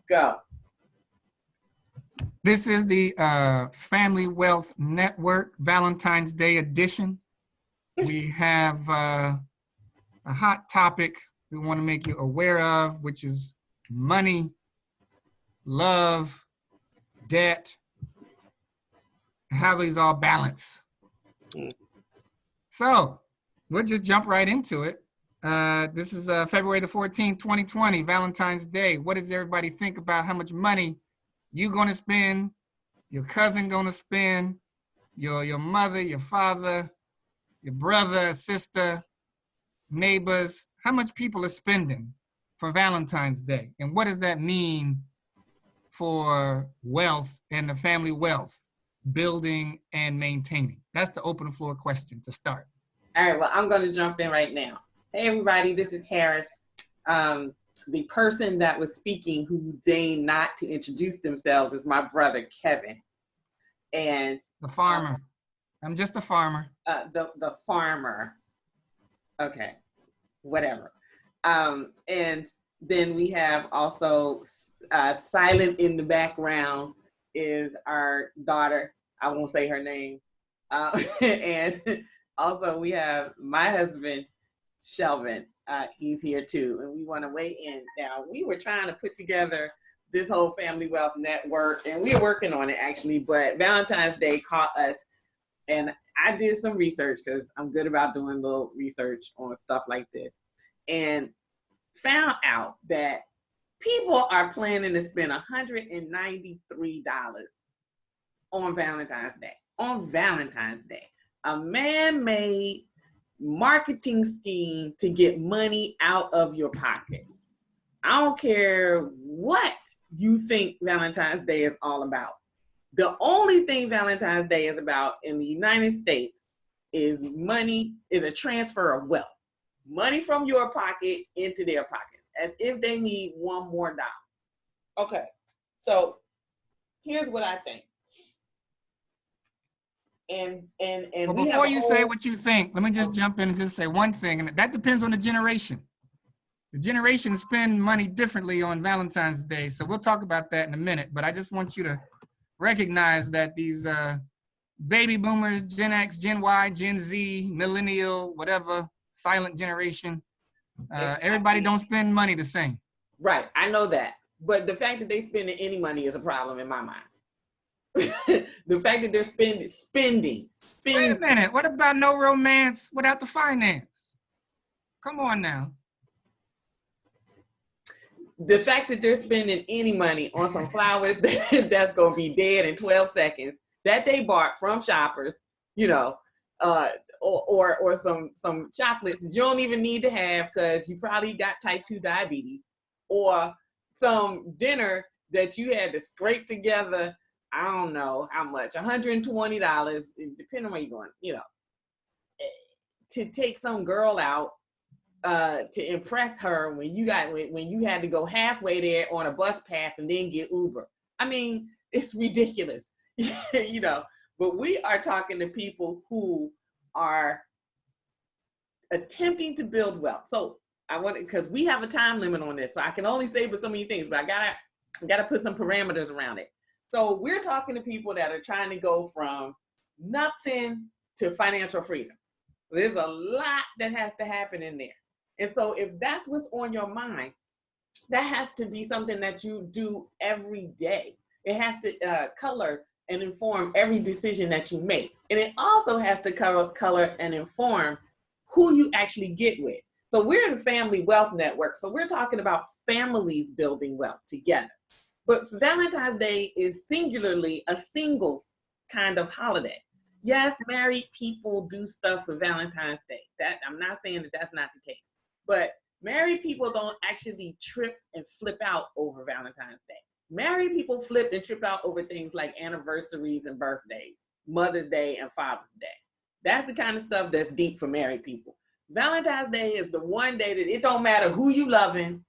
Go. This is the Family Wealth Network Valentine's Day edition. We have a hot topic we want to make you aware of, which is money, love, debt, how these all balance. So we'll just jump right into it. This is February the 14th, 2020, Valentine's Day. What does everybody think about how much money you gonna spend, your cousin gonna spend, your mother, your father, your brother, sister, neighbors, how much people are spending for Valentine's Day? And what does that mean for wealth and the family wealth, building and maintaining? That's the open floor question to start. All right, well, I'm gonna jump in right now. Hey everybody, this is Harris. The person that was speaking who deigned not to introduce themselves is my brother, Kevin. And the farmer. I'm just a farmer. The farmer. Okay, whatever. And then we have also silent in the background is our daughter. I won't say her name. And also we have my husband, Shelvin. He's here too, and we want to weigh in. Now, we were trying to put together this whole Family Wealth Network, and we're working on it actually, but Valentine's Day caught us, and I did some research because I'm good about doing a little research on stuff like this, and found out that people are planning to spend $193 on Valentine's Day. On Valentine's Day. A man-made marketing scheme to get money out of your pockets. I don't care what you think Valentine's Day is all about. The only thing Valentine's Day is about in the United States is money, is a transfer of wealth. Money from your pocket into their pockets, as if they need one more dollar. Okay, so here's what I think. And well, before you say what you think, let me just jump in and just say one thing, and that depends on the generation. The generations spend money differently on Valentine's Day, so we'll talk about that in a minute, but I just want you to recognize that these baby boomers, Gen X, Gen Y, Gen Z, millennial, whatever, silent generation, everybody don't spend money the same. Right, I know that, but the fact that they spending any money is a problem in my mind. The fact that they're spending. Wait a minute. What about no romance without the finance? Come on now. The fact that they're spending any money on some flowers that's going to be dead in 12 seconds that they bought from shoppers, you know, or some chocolates you don't even need to have because you probably got type 2 diabetes, or some dinner that you had to scrape together. I don't know how much, $120, depending on where you're going, you know, to take some girl out to impress her when you had to go halfway there on a bus pass and then get Uber. I mean, it's ridiculous, you know, but we are talking to people who are attempting to build wealth. So I want, because we have a time limit on this, so I can only say but so many things, but I gotta put some parameters around it. So we're talking to people that are trying to go from nothing to financial freedom. There's a lot that has to happen in there. And so if that's what's on your mind, that has to be something that you do every day. It has to color and inform every decision that you make. And it also has to color and inform who you actually get with. So we're the Family Wealth Network. So we're talking about families building wealth together. But Valentine's Day is singularly a singles kind of holiday. Yes, married people do stuff for Valentine's Day. That I'm not saying that that's not the case. But married people don't actually trip and flip out over Valentine's Day. Married people flip and trip out over things like anniversaries and birthdays, Mother's Day and Father's Day. That's the kind of stuff that's deep for married people. Valentine's Day is the one day that it don't matter who you loving,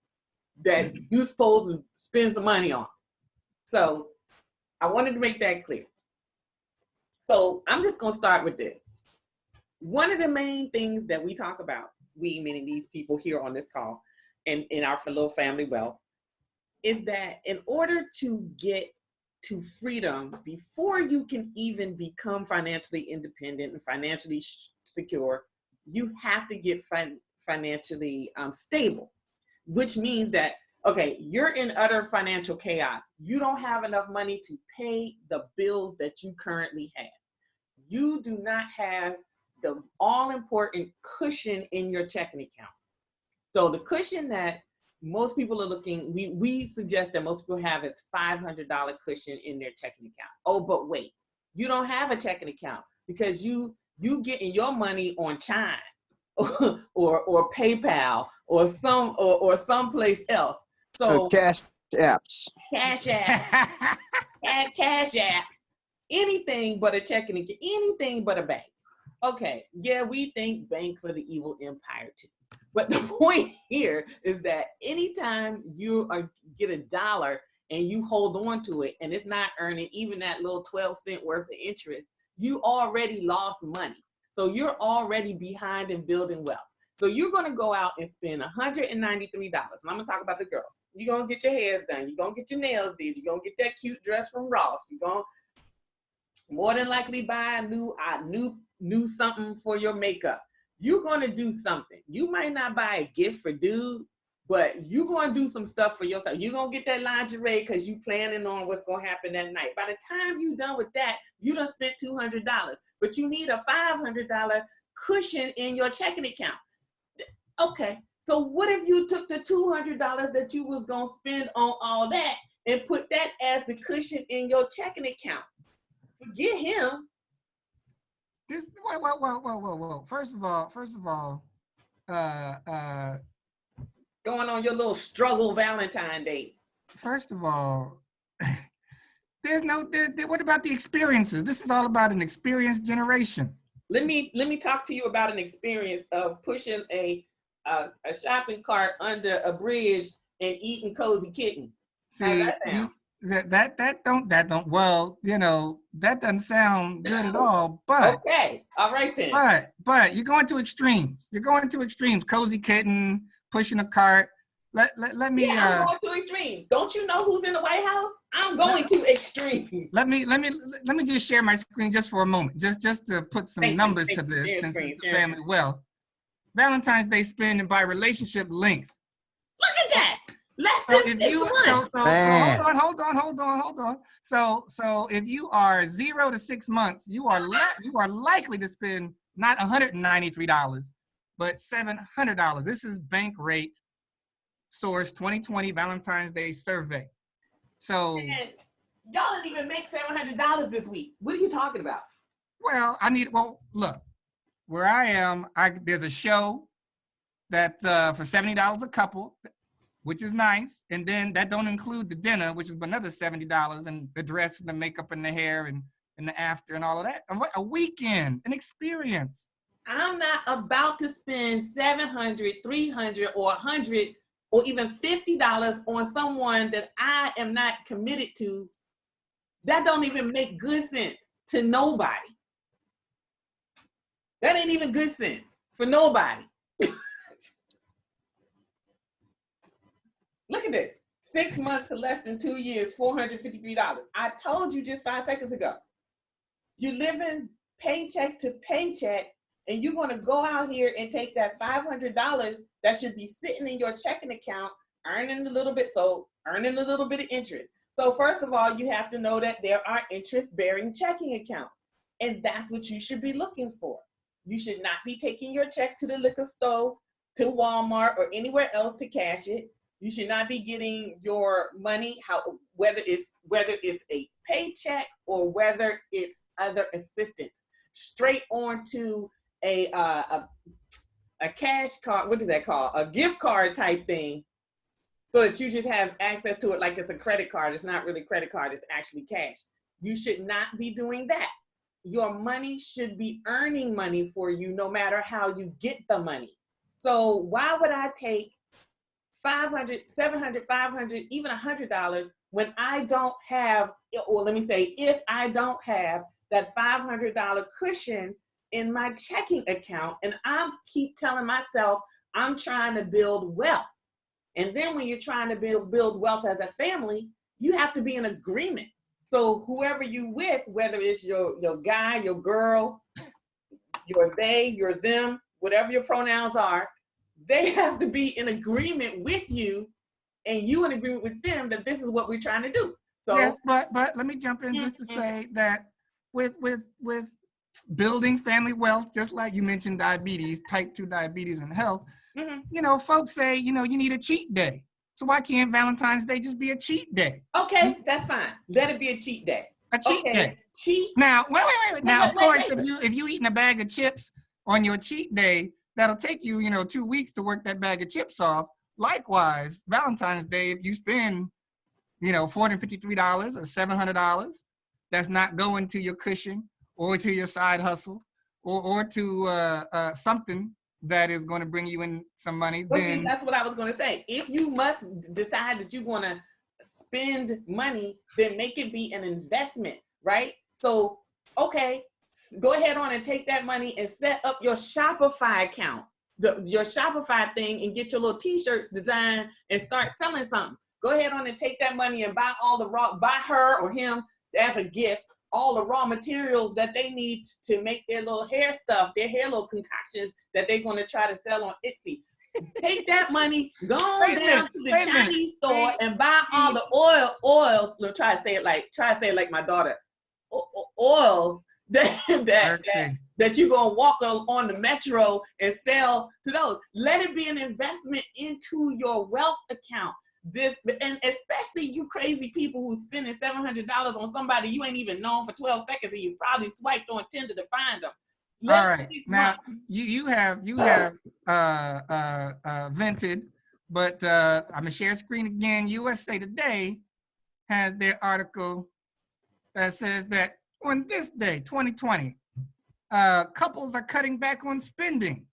that you're supposed to spend some money on. So I wanted to make that clear. So I'm just going to start with this. One of the main things that we talk about, we meaning these people here on this call and in our little family wealth, is that in order to get to freedom, before you can even become financially independent and financially secure, you have to get financially stable, which means that, okay, you're in utter financial chaos. You don't have enough money to pay the bills that you currently have. You do not have the all-important cushion in your checking account. So the cushion that most people are looking, we suggest that most people have is $500 cushion in their checking account. Oh, but wait, you don't have a checking account because you getting your money on Chime or PayPal or someplace else. So Cash apps. Cash App, Cash App, anything but a checking account, anything but a bank. Okay, yeah, we think banks are the evil empire too. But the point here is that anytime you get $1 and you hold on to it and it's not earning even that little 12-cent worth of interest, you already lost money. So you're already behind in building wealth. So you're going to go out and spend $193. And I'm going to talk about the girls. You're going to get your hair done. You're going to get your nails did. You're going to get that cute dress from Ross. You're going to more than likely buy a new something for your makeup. You're going to do something. You might not buy a gift for dude, but you're going to do some stuff for yourself. You're going to get that lingerie because you're planning on what's going to happen that night. By the time you're done with that, you done spent $200, but you need a $500 cushion in your checking account. Okay, so what if you took the $200 that you was going to spend on all that and put that as the cushion in your checking account? Forget him. This whoa. First of all, Going on your little struggle Valentine date. First of all, what about the experiences? This is all about an experienced generation. Let me talk to you about an experience of pushing a shopping cart under a bridge and eating Cozy Kitten. How's that sound? That don't well, that doesn't sound good at all. But okay, all right then. But you're going to extremes. Cozy Kitten, pushing a cart. Let me. Yeah, I'm going to extremes. Don't you know who's in the White House? I'm going to extremes. Let me just share my screen just for a moment, just to put some numbers to this, since it's the family wealth. Valentine's Day spending by relationship length. Look at that. Hold on. So if you are 0 to 6 months, you are likely to spend not $193, but $700. This is Bank Rate Source 2020 Valentine's Day survey. So man, y'all didn't even make $700 this week. What are you talking about? Well, look, where I am, there's a show that for $70 a couple, which is nice. And then that don't include the dinner, which is another $70, and the dress and the makeup and the hair and the after and all of that. A weekend, an experience. I'm not about to spend $700, $300, or $100, or even $50 on someone that I am not committed to. That don't even make good sense to nobody. That ain't even good sense for nobody. Look at this. 6 months to less than 2 years, $453. I told you just 5 seconds ago. You're living paycheck to paycheck, and you're going to go out here and take that $500 that should be sitting in your checking account, earning a little bit of interest. So first of all, you have to know that there are interest-bearing checking accounts, and that's what you should be looking for. You should not be taking your check to the liquor store, to Walmart, or anywhere else to cash it. You should not be getting your money, whether it's a paycheck or whether it's other assistance, straight onto a cash card. What is that called? A gift card type thing, so that you just have access to it like it's a credit card. It's not really credit card. It's actually cash. You should not be doing that. Your money should be earning money for you, no matter how you get the money. So why would I take $500, $700, $500, even $100 when I don't have, or let me say, if I don't have that $500 cushion in my checking account, and I keep telling myself I'm trying to build wealth. And then when you're trying to build wealth as a family, you have to be in agreement. So whoever you with, whether it's your guy, your girl, your they, your them, whatever your pronouns are, they have to be in agreement with you, and you in agreement with them that this is what we're trying to do. So yes, but let me jump in just to say that with building family wealth, just like you mentioned diabetes, type 2 diabetes and health, you know, folks say, you know, you need a cheat day. So why can't Valentine's Day just be a cheat day? Okay, that's fine. Let it be a cheat day. A cheat day. Cheat. Now, wait. Now, of course, if you eating a bag of chips on your cheat day, that'll take you, you know, 2 weeks to work that bag of chips off. Likewise, Valentine's Day, if you spend, you know, $453 or $700, that's not going to your cushion or to your side hustle or to something that is going to bring you in some money. Well, then see, that's what I was going to say. If you must decide that you want to spend money, then make it be an investment, right? So, okay, go ahead on and take that money and set up your Shopify account, your Shopify thing, and get your little t-shirts designed and start selling something. Go ahead on and take that money and buy buy her or him as a gift all the raw materials that they need to make their little hair stuff, their hair little concoctions that they're going to try to sell on Etsy. Take that money, go down to the Chinese store and buy all the oils. Look, try to say it like my daughter. Oils that you're gonna walk on the metro and sell to those. Let it be an investment into your wealth account. And especially you crazy people who spending $700 on somebody you ain't even known for 12 seconds and you probably swiped on Tinder to find them. All right, now you have vented, but I'm gonna share screen again. USA Today has their article that says that on this day, 2020, couples are cutting back on spending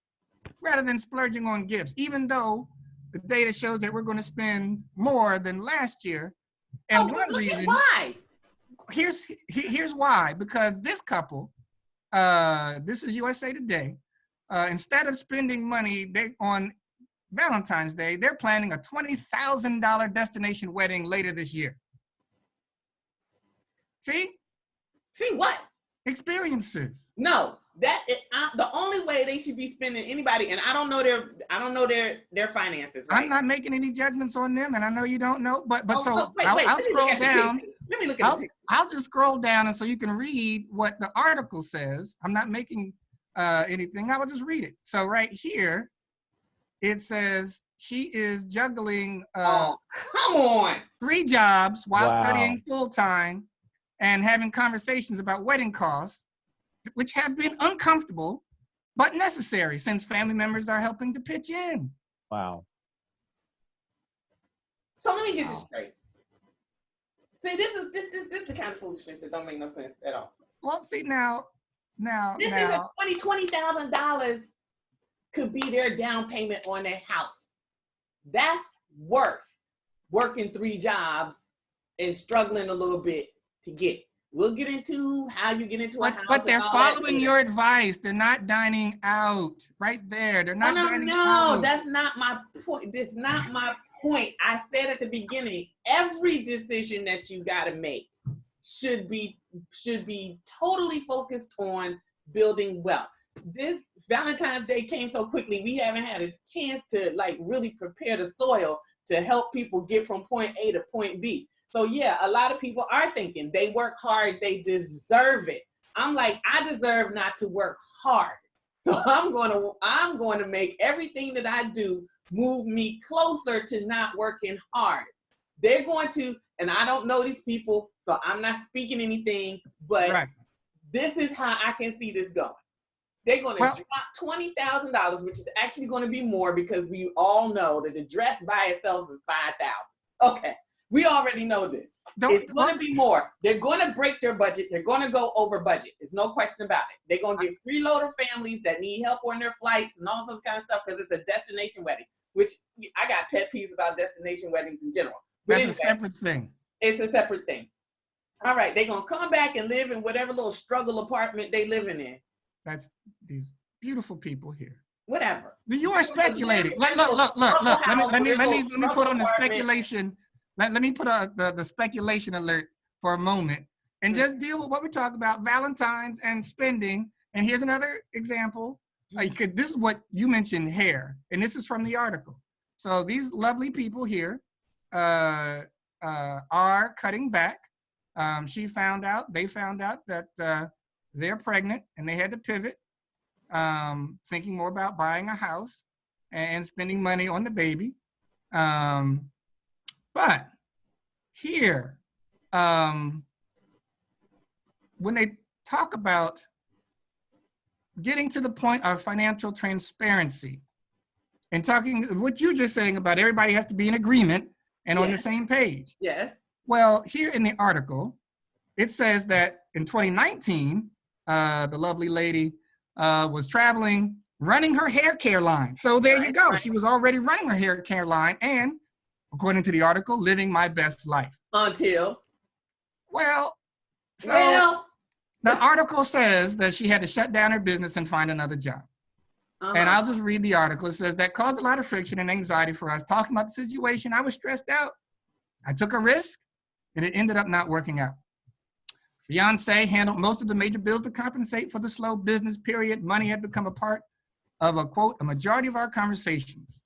rather than splurging on gifts, even though the data shows that we're going to spend more than last year. And one reason why. Here's why. Because this couple, this is USA Today, instead of spending money on Valentine's Day, they're planning a $20,000 destination wedding later this year. See what? Experiences. No, the only way they should be spending anybody, and I don't know their finances. Right? I'm not making any judgments on them, and I know you don't know, but I'll scroll down. Let me look at the I'll just scroll down, and so you can read what the article says. I'm not making anything. I will just read it. So right here, it says she is juggling come on 3 jobs while studying full time and having conversations about wedding costs, which have been uncomfortable but necessary since family members are helping to pitch in. Wow. So let me get this straight. See, this is the kind of foolishness that don't make no sense at all. Well, see now. This is a $20,000 could be their down payment on their house. That's worth working 3 jobs and struggling a little bit to get. We'll get into how you get into a house. But they're following your advice. They're not dining out right there. They're not dining out. No, that's not my point. That's not my point. I said at the beginning, every decision that you got to make should be totally focused on building wealth. This Valentine's Day came so quickly, we haven't had a chance to really prepare the soil to help people get from point A to point B. So yeah, a lot of people are thinking they work hard, they deserve it. I'm like, I deserve not to work hard. So I'm going to make everything that I do move me closer to not working hard. They're going to, and I don't know these people, so I'm not speaking anything, but This is how I can see this going. They're going to drop $20,000, which is actually going to be more because we all know that the dress by itself is $5,000. Okay. We already know this. It's going to be more. They're going to break their budget. They're going to go over budget. There's no question about it. They're going to get freeloader families that need help on their flights and all sorts of kind of stuff because it's a destination wedding, which I got pet peeves about destination weddings in general. But That's a separate thing. It's a separate thing. All right. They're going to come back and live in whatever little struggle apartment they living in. That's these beautiful people here. whatever. You are speculating. Look. Let me put on the speculation. Let me put the speculation alert for a moment and just deal with what we talk about, Valentine's and spending. And here's another example. This is what you mentioned, hair, and this is from the article. So these lovely people here are cutting back. They found out that they're pregnant and they had to pivot, thinking more about buying a house and spending money on the baby. But here, when they talk about getting to the point of financial transparency and talking what you're just saying about everybody has to be in agreement and on the same page. Yes. Well, here in the article, it says that in 2019, the lovely lady was traveling, running her hair care line. So there you go. She was already running her hair care line and, according to the article, living my best life. Until? The article says that she had to shut down her business and find another job. And I'll just read the article. It says that caused a lot of friction and anxiety for us. Talking about the situation, I was stressed out. I took a risk and it ended up not working out. Fiance handled most of the major bills to compensate for the slow business period. Money had become a part of a majority of our conversations.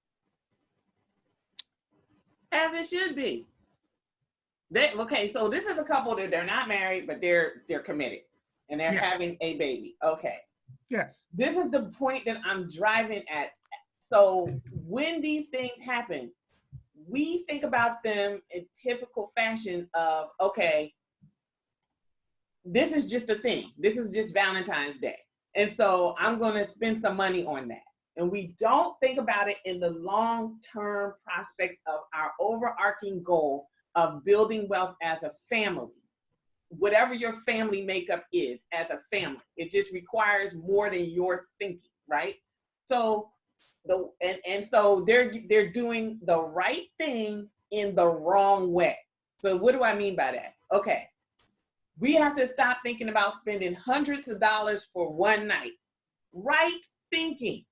As it should be. So this is a couple that they're not married, but they're committed and they're having a baby. Okay. Yes. This is the point that I'm driving at. So when these things happen, we think about them in typical fashion of, okay, this is just a thing. This is just Valentine's Day. And so I'm going to spend some money on that. And we don't think about it in the long-term prospects of our overarching goal of building wealth as a family. Whatever your family makeup is as a family, it just requires more than your thinking, right? So so they're doing the right thing in the wrong way. So what do I mean by that? Okay, we have to stop thinking about spending hundreds of dollars for one night. Right thinking.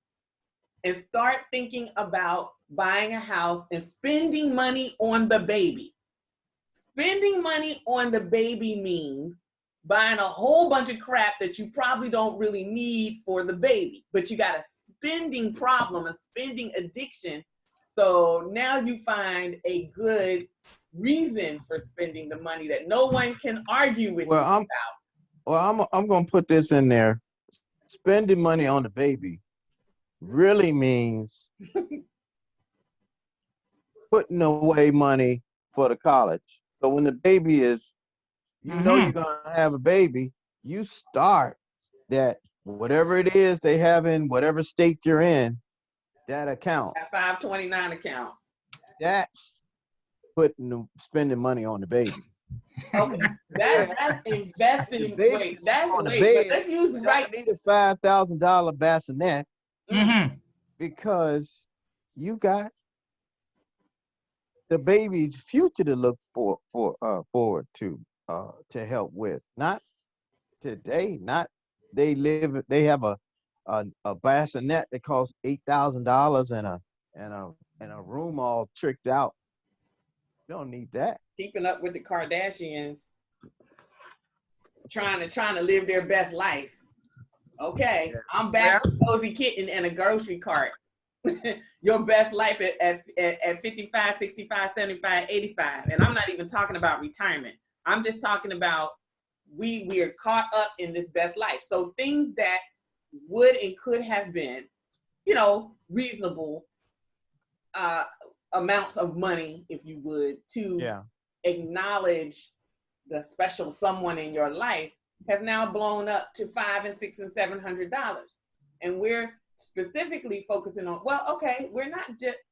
And start thinking about buying a house and spending money on the baby. Spending money on the baby means buying a whole bunch of crap that you probably don't really need for the baby, but you got a spending problem, a spending addiction. So now you find a good reason for spending the money that no one can argue with you about. I'm going to put this in there. Spending money on the baby really means putting away money for the college. So when the baby is, know you're going to have a baby, you start that whatever it is they have in whatever state you're in, that account. That 529 account. That's spending money on the baby. Okay, that's investing. Wait, but let's use you right. Need a $5,000 bassinet because you got the baby's future to look forward to help with. Not today. Not they have a bassinet that costs $8,000 and a room all tricked out. You don't need that. Keeping up with the Kardashians, trying to live their best life. Okay, I'm back to Cozy Kitten and a grocery cart. Your best life at 55, 65, 75, 85. And I'm not even talking about retirement. I'm just talking about we are caught up in this best life. So things that would and could have been, reasonable amounts of money, if you would, to acknowledge the special someone in your life has now blown up to $500 and $600 and $700. And we're specifically focusing on,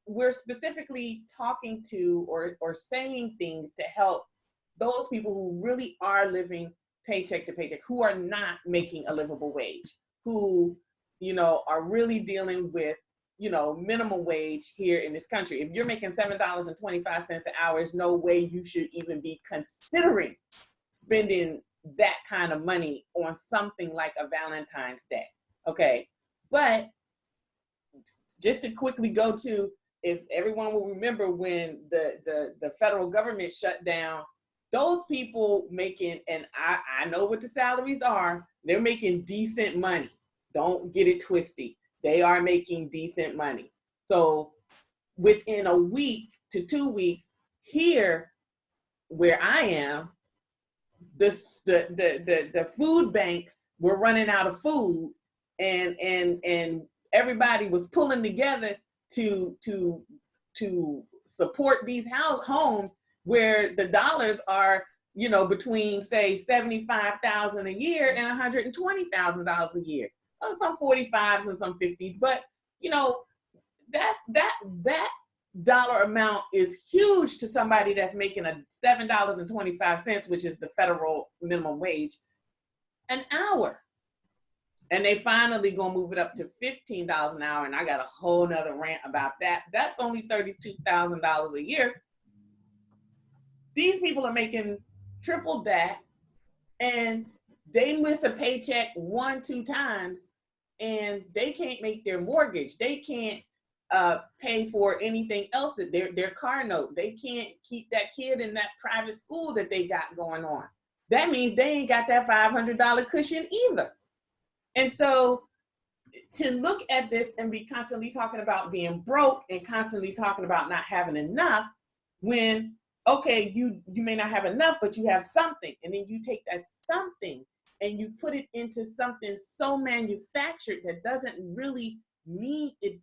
we're specifically talking to or saying things to help those people who really are living paycheck to paycheck, who are not making a livable wage, who, are really dealing with, minimum wage here in this country. If you're making $7.25 an hour, there's no way you should even be considering spending that kind of money on something like a Valentine's Day. Okay. But just to quickly go to, if everyone will remember when the federal government shut down, those people making, and I know what the salaries are, they're making decent money. Don't get it twisty. They are making decent money. So within a week to 2 weeks here where I am, the food banks were running out of food, and everybody was pulling together to support these homes where the dollars are, you know, between say $75,000 a year and $120,000 a year. Oh, some 45s and some 50s, but you know, that dollar amount is huge to somebody that's making a $7.25, which is the federal minimum wage, an hour. And they finally gonna move it up to $15 an hour. And I got a whole nother rant about that. That's only $32,000 a year. These people are making triple that, and they miss a paycheck 1-2 times, and they can't make their mortgage. They can't pay for anything else, that their car note. They can't keep that kid in that private school that they got going on. That means they ain't got that $500 cushion either. And so to look at this and be constantly talking about being broke and constantly talking about not having enough, when, okay, you may not have enough, but you have something, and then you take that something and you put it into something so manufactured that doesn't really mean, it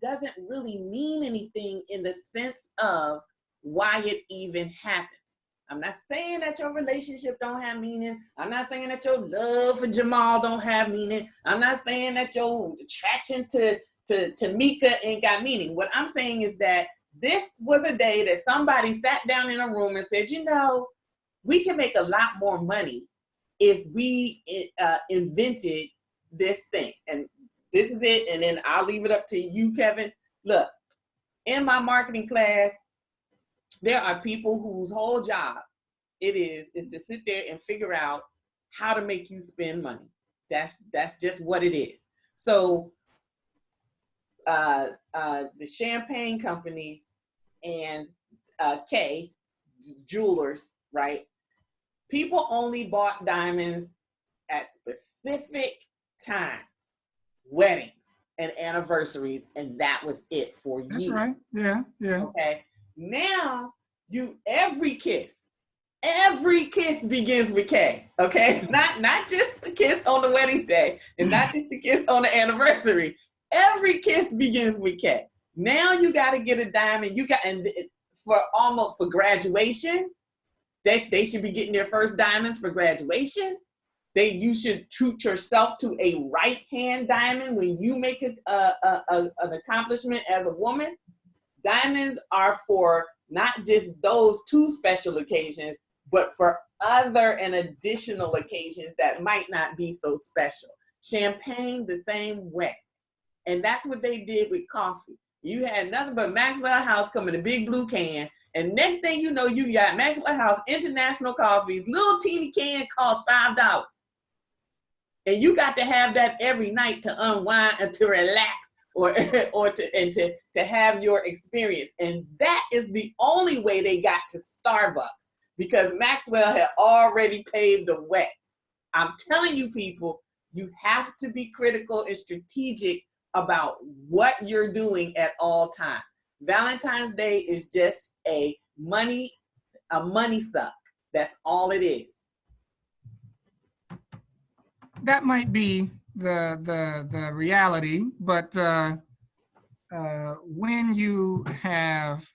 doesn't really mean anything in the sense of why it even happens. I'm not saying that your relationship don't have meaning. I'm not saying that your love for Jamal don't have meaning. I'm not saying that your attraction to Mika ain't got meaning. What I'm saying is that this was a day that somebody sat down in a room and said, you know, we can make a lot more money if we invented this thing. And this is it. And then I'll leave it up to you, Kevin. Look, in my marketing class, there are people whose whole job it is to sit there and figure out how to make you spend money. That's just what it is. So the champagne companies and K jewelers, right? People only bought diamonds at specific times, weddings and anniversaries, and that was it for you. That's right. Yeah. Okay. Now every kiss begins with K. Okay. Not just a kiss on the wedding day and not just a kiss on the anniversary. Every kiss begins with K. Now you got to get a diamond. And for graduation, they should be getting their first diamonds for graduation. You should treat yourself to a right hand diamond when you make an accomplishment as a woman. Diamonds are for not just those two special occasions, but for other and additional occasions that might not be so special. Champagne, the same way. And that's what they did with coffee. You had nothing but Maxwell House come in a big blue can. And next thing you know, you got Maxwell House International Coffees. Little teeny can costs $5. And you got to have that every night to unwind and to relax or to have your experience. And that is the only way they got to Starbucks, because Maxwell had already paved the way. I'm telling you, people, you have to be critical and strategic about what you're doing at all times. Valentine's Day is just a money suck. That's all it is. That might be the reality, but when you have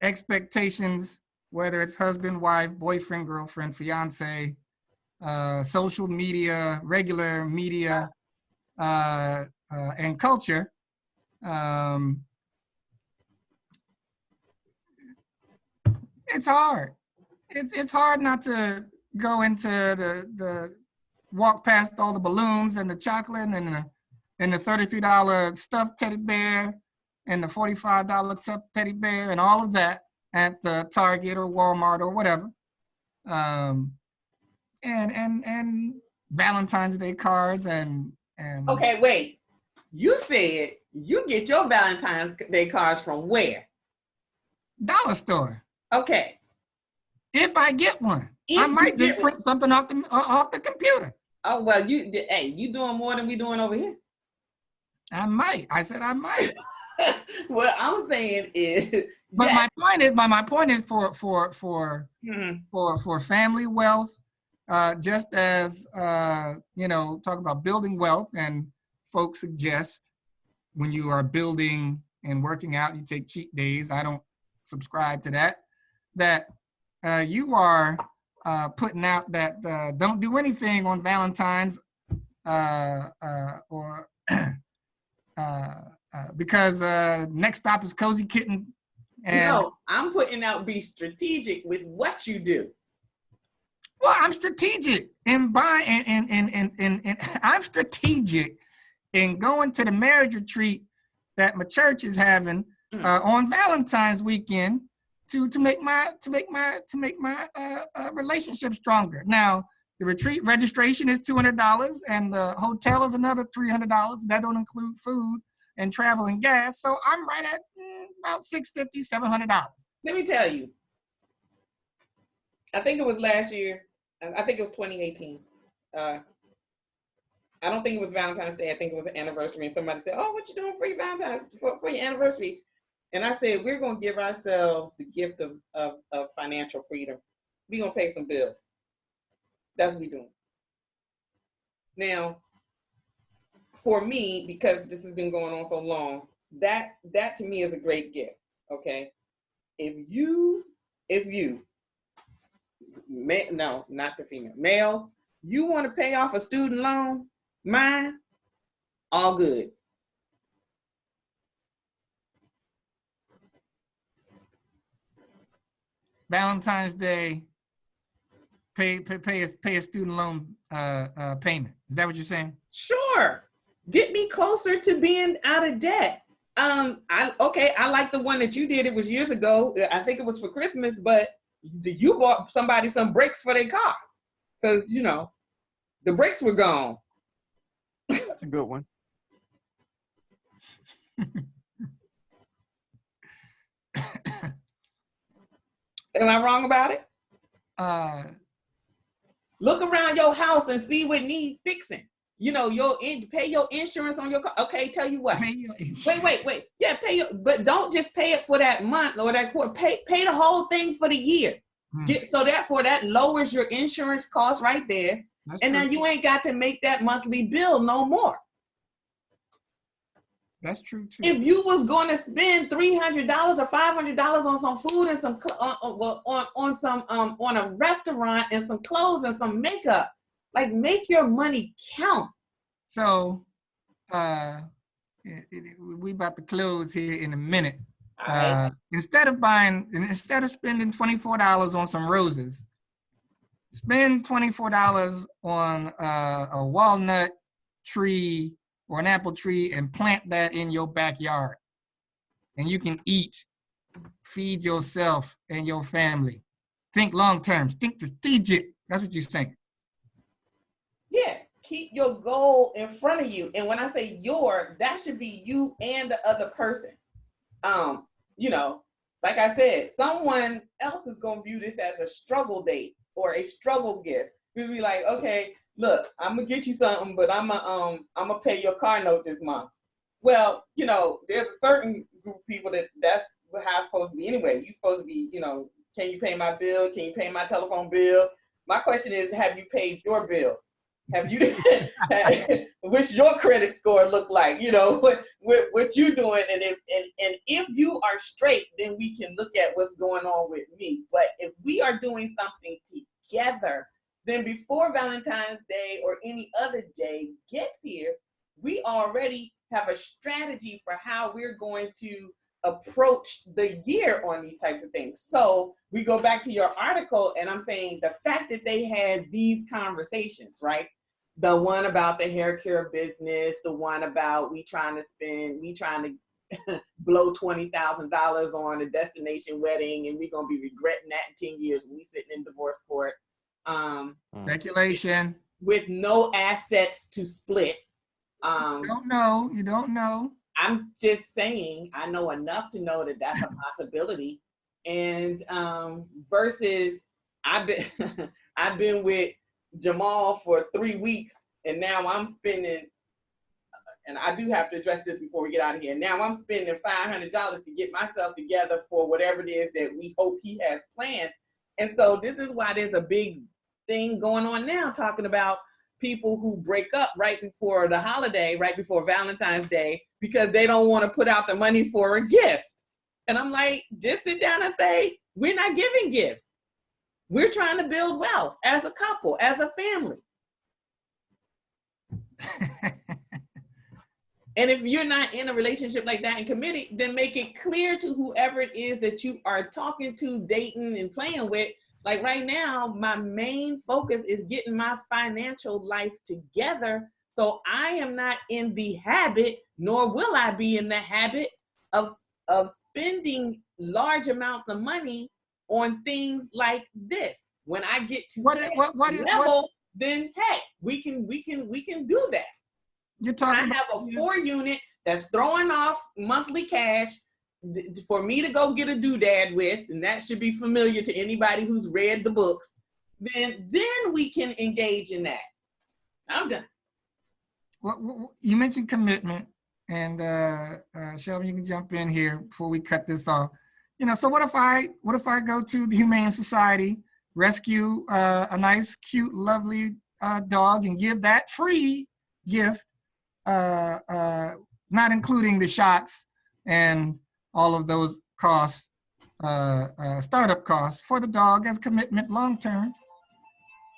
expectations, whether it's husband, wife, boyfriend, girlfriend, fiance, social media, regular media, and culture, it's hard. It's hard not to go into the walk past all the balloons and the chocolate and the $33 stuffed teddy bear and the $45 stuffed teddy bear and all of that at the Target or Walmart or whatever. And Valentine's Day cards and okay, wait. You said you get your Valentine's Day cards from where? Dollar store. Okay. If I get one, If I might you just get print something off the computer. Oh, well, you doing more than we doing over here. I might. I said I might. What I'm saying is, But yes. my point is for family wealth, just as talk about building wealth, and folks suggest when you are building and working out, you take cheat days. I don't subscribe to that. That you are putting out that don't do anything on Valentine's or because next stop is Cozy Kitten. And No, I'm putting out be strategic with what you do. well, I'm strategic in buying and I'm strategic in going to the marriage retreat that my church is having on Valentine's weekend to make my relationship stronger. Now, the retreat registration is $200 and the hotel is another $300. That don't include food and travel and gas. So I'm right at about $650, $700. Let me tell you. I think it was last year. I think it was 2018. I don't think it was Valentine's Day. I think it was an anniversary. And somebody said, "Oh, what you doing for your Valentine's for your anniversary?" And I said, "We're gonna give ourselves the gift of financial freedom. We're gonna pay some bills. That's what we're doing." Now, for me, because this has been going on so long, that to me is a great gift. Okay, if you no, not the female, male, you want to pay off a student loan, mine, all good. Valentine's Day, pay a student loan payment. Is that what you're saying? Sure. Get me closer to being out of debt. I like the one that you did. It was years ago. I think it was for Christmas, but you bought somebody some brakes for their car because the brakes were gone. That's a good one. Am I wrong about it? Look around your house and see what needs fixing. Pay your insurance on your car. Okay, tell you what. Wait. Yeah, but don't just pay it for that month or that quarter. Pay the whole thing for the year. So therefore that lowers your insurance costs right there. That's and true. Now you ain't got to make that monthly bill no more. That's true too. If you was going to spend $300 or $500 on some food and some on a restaurant and some clothes and some makeup, like make your money count. So, we about to close here in a minute. Right. Instead of spending $24 on some roses, spend $24 on a walnut tree or an apple tree and plant that in your backyard. And you can eat, feed yourself and your family. Think long term, think strategic. That's what you're saying. Yeah, keep your goal in front of you. And when I say that should be you and the other person. Like I said, someone else is going to view this as a struggle date or a struggle gift. We'll be like, okay, look, I'm going to get you something, but I'm going to pay your car note this month. Well, there's a certain group of people that's how it's supposed to be anyway. You're supposed to be, can you pay my bill? Can you pay my telephone bill? My question is, have you paid your bills? Have you, what's your credit score look like? What you doing? And if you are straight, then we can look at what's going on with me. But if we are doing something together, then before Valentine's Day or any other day gets here, we already have a strategy for how we're going to approach the year on these types of things. So we go back to your article, and I'm saying the fact that they had these conversations, right? The one about the hair care business, the one about we trying to blow $20,000 on a destination wedding, and we're gonna be regretting that in 10 years when we sitting in divorce court. Speculation. With no assets to split. You don't know. You don't know. I'm just saying, I know enough to know that that's a possibility. And versus I've been I've been with Jamal for 3 weeks, and now I'm spending, and I do have to address this before we get out of here. Now I'm spending $500 to get myself together for whatever it is that we hope he has planned. And so this is why there's a big thing going on now, talking about people who break up right before the holiday, right before Valentine's Day, because they don't want to put out the money for a gift. And I'm like, just sit down and say, we're not giving gifts. We're trying to build wealth as a couple, as a family. And if you're not in a relationship like that and committed, then make it clear to whoever it is that you are talking to, dating, and playing with. Like right now, my main focus is getting my financial life together. So I am not in the habit, nor will I be in the habit of spending large amounts of money on things like this. When I get to level, then hey, we can do that. You're talking I have a 4-unit that's throwing off monthly cash for me to go get a doodad with, and that should be familiar to anybody who's read the books. Then we can engage in that. I'm done. Well, you mentioned commitment, and Shelby, you can jump in here before we cut this off. You know, so what if I go to the Humane Society, rescue a nice, cute, lovely dog, and give that free gift, not including the shots and all of those costs, startup costs for the dog as commitment long term,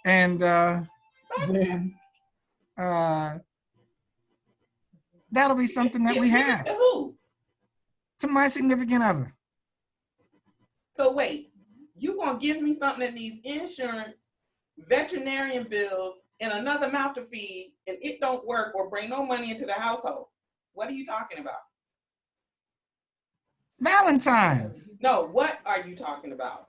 and then that'll be something that we have. Who? To my significant other. So wait, you gonna give me something that needs insurance, veterinarian bills, and another mouth to feed, and it don't work or bring no money into the household? What are you talking about? Valentine's. No, what are you talking about?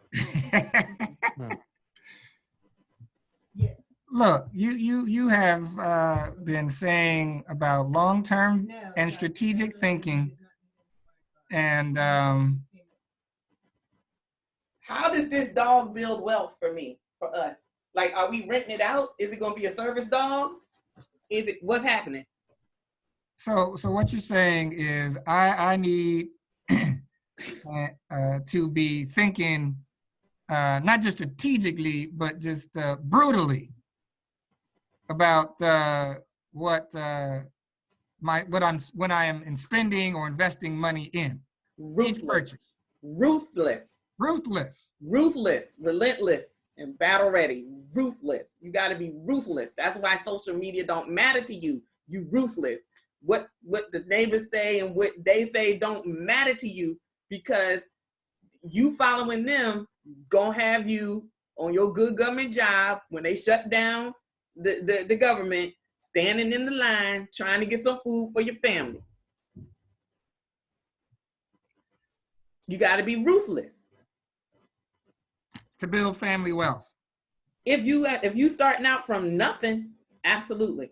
Look, you have been saying about long-term and strategic thinking, and how does this dog build wealth for me, for us? Like, are we renting it out? Is it gonna be a service dog? Is it, what's happening? So what you're saying is I need to be thinking not just strategically, but just brutally about when I am spending or investing money in each purchase. Ruthless, relentless, and battle ready. Ruthless. You got to be ruthless. That's why social media don't matter to you. You ruthless. What the neighbors say and what they say don't matter to you, because you following them gonna have you on your good government job when they shut down the government, standing in the line trying to get some food for your family. You got to be ruthless to build family wealth. If you starting out from nothing, absolutely.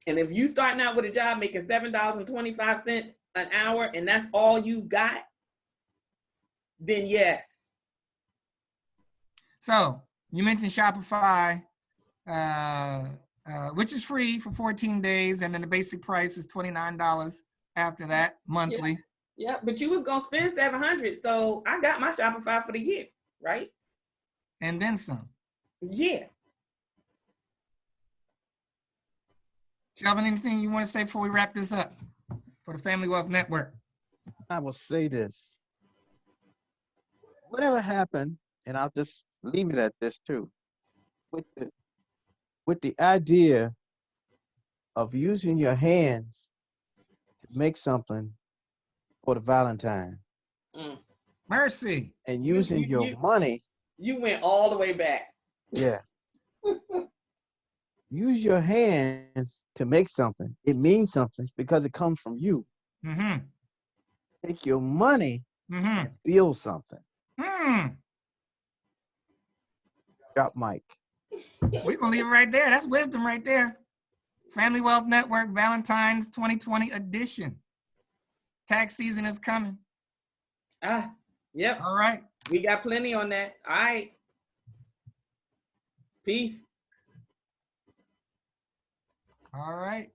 And if you starting out with a job making $7.25 an hour and that's all you got, then yes. So you mentioned Shopify, which is free for 14 days, and then the basic price is $29 after that monthly. Yeah, but you was gonna spend $700, so I got my Shopify for the year, right? And then some. Yeah. Shelvin, anything you want to say before we wrap this up for the Family Wealth Network? I will say this. Whatever happened, and I'll just leave it at this too, with the idea of using your hands to make something for the Valentine. Mercy. And using your money. You went all the way back. Yeah. Use your hands to make something. It means something because it comes from you. Mm-hmm. Take your money and build something. Drop mic. We're going to leave it right there. That's wisdom right there. Family Wealth Network Valentine's 2020 edition. Tax season is coming. Yep. All right. We got plenty on that. All right. Peace. All right.